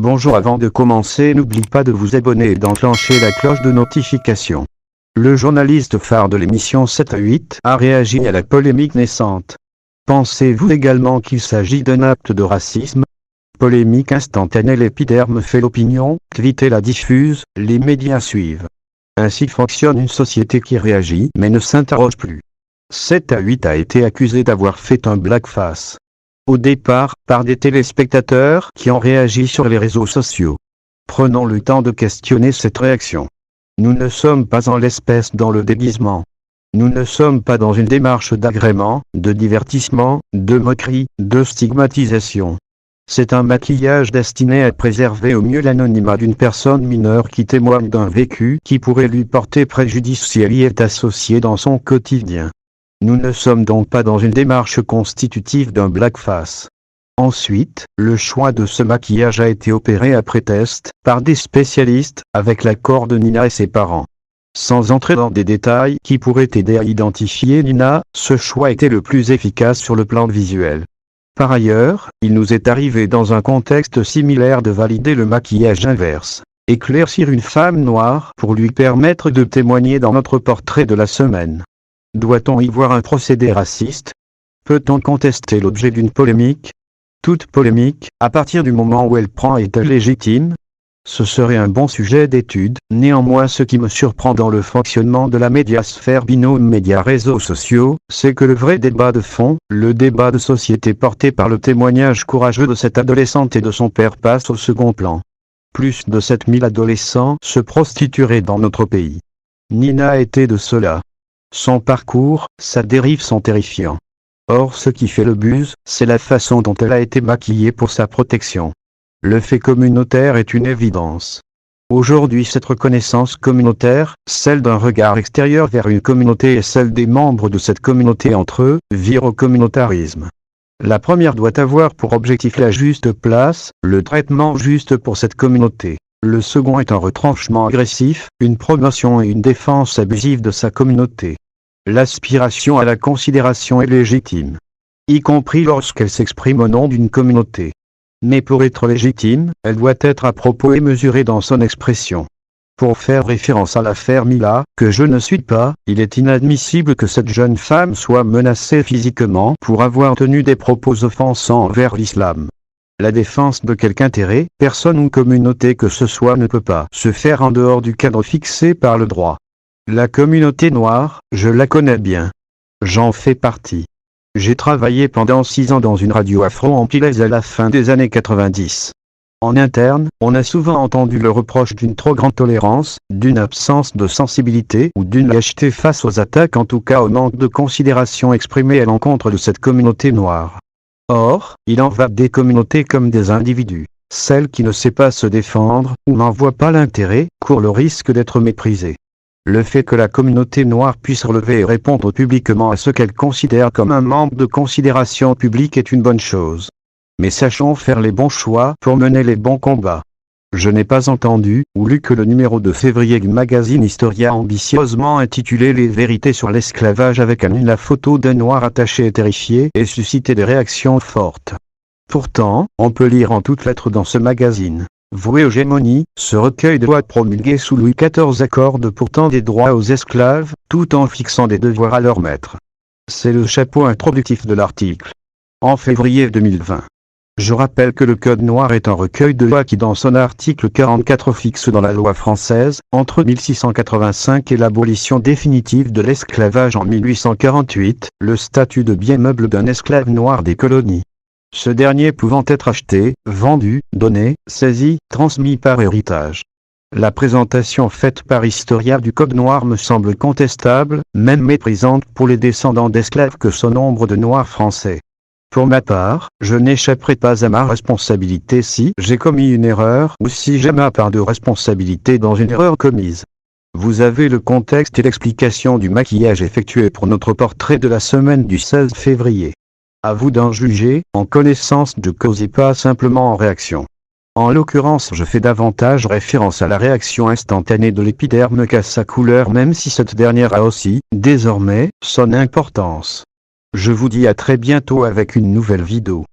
Bonjour, avant de commencer, n'oublie pas de vous abonner et d'enclencher la cloche de notification. Le journaliste phare de l'émission 7 à 8 a réagi à la polémique naissante. Pensez-vous également qu'il s'agit d'un acte de racisme? Polémique instantanée, l'épiderme fait l'opinion, Twitter la diffuse, les médias suivent. Ainsi fonctionne une société qui réagit mais ne s'interroge plus. 7 à 8 a été accusé d'avoir fait un blackface. Au départ, par des téléspectateurs qui ont réagi sur les réseaux sociaux. Prenons le temps de questionner cette réaction. Nous ne sommes pas en l'espèce dans le déguisement. Nous ne sommes pas dans une démarche d'agrément, de divertissement, de moquerie, de stigmatisation. C'est un maquillage destiné à préserver au mieux l'anonymat d'une personne mineure qui témoigne d'un vécu qui pourrait lui porter préjudice si elle y est associée dans son quotidien. Nous ne sommes donc pas dans une démarche constitutive d'un blackface. Ensuite, le choix de ce maquillage a été opéré après test, par des spécialistes, avec l'accord de Nina et ses parents. Sans entrer dans des détails qui pourraient aider à identifier Nina, ce choix était le plus efficace sur le plan visuel. Par ailleurs, il nous est arrivé dans un contexte similaire de valider le maquillage inverse. Éclaircir une femme noire pour lui permettre de témoigner dans notre portrait de la semaine. Doit-on y voir un procédé raciste? Peut-on contester l'objet d'une polémique? Toute polémique, à partir du moment où elle prend, est-elle légitime? Ce serait un bon sujet d'étude. Néanmoins, ce qui me surprend dans le fonctionnement de la médiasphère binôme médias-réseaux sociaux, c'est que le vrai débat de fond, le débat de société porté par le témoignage courageux de cette adolescente et de son père passe au second plan. Plus de 7000 adolescents se prostitueraient dans notre pays. Nina était de cela. Son parcours, sa dérive sont terrifiants. Or, ce qui fait le buzz, c'est la façon dont elle a été maquillée pour sa protection. Le fait communautaire est une évidence. Aujourd'hui, cette reconnaissance communautaire, celle d'un regard extérieur vers une communauté et celle des membres de cette communauté entre eux, vire au communautarisme. La première doit avoir pour objectif la juste place, le traitement juste pour cette communauté. Le second est un retranchement agressif, une promotion et une défense abusive de sa communauté. L'aspiration à la considération est légitime, y compris lorsqu'elle s'exprime au nom d'une communauté. Mais pour être légitime, elle doit être à propos et mesurée dans son expression. Pour faire référence à l'affaire Mila, que je ne suis pas, il est inadmissible que cette jeune femme soit menacée physiquement pour avoir tenu des propos offensants envers l'islam. La défense de quelque intérêt, personne ou communauté que ce soit ne peut pas se faire en dehors du cadre fixé par le droit. La communauté noire, je la connais bien. J'en fais partie. J'ai travaillé pendant 6 ans dans une radio afro-antillaise à la fin des années 90. En interne, on a souvent entendu le reproche d'une trop grande tolérance, d'une absence de sensibilité ou d'une lâcheté face aux attaques, en tout cas au manque de considération exprimée à l'encontre de cette communauté noire. Or, il en va des communautés comme des individus. Celle qui ne sait pas se défendre, ou n'en voit pas l'intérêt, court le risque d'être méprisée. Le fait que la communauté noire puisse relever et répondre publiquement à ce qu'elle considère comme un manque de considération publique est une bonne chose. Mais sachons faire les bons choix pour mener les bons combats. Je n'ai pas entendu ou lu que le numéro de février du magazine Historia ambitieusement intitulé Les vérités sur l'esclavage avec la photo d'un noir attaché et terrifié ait suscité des réactions fortes. Pourtant, on peut lire en toutes lettres dans ce magazine. Voué aux gémonies, ce recueil de lois promulguées sous Louis XIV accorde pourtant des droits aux esclaves, tout en fixant des devoirs à leurs maîtres. C'est le chapeau introductif de l'article. En février 2020. Je rappelle que le Code noir est un recueil de lois qui dans son article 44 fixe dans la loi française, entre 1685 et l'abolition définitive de l'esclavage en 1848, le statut de bien meuble d'un esclave noir des colonies. Ce dernier pouvant être acheté, vendu, donné, saisi, transmis par héritage. La présentation faite par Historia du Code noir me semble contestable, même méprisante pour les descendants d'esclaves que sont nombre de noirs français. Pour ma part, je n'échapperai pas à ma responsabilité si j'ai commis une erreur ou si j'ai ma part de responsabilité dans une erreur commise. Vous avez le contexte et l'explication du maquillage effectué pour notre portrait de la semaine du 16 février. À vous d'en juger, en connaissance de cause et pas simplement en réaction. En l'occurrence, je fais davantage référence à la réaction instantanée de l'épiderme qu'à sa couleur, même si cette dernière a aussi, désormais, son importance. Je vous dis à très bientôt avec une nouvelle vidéo.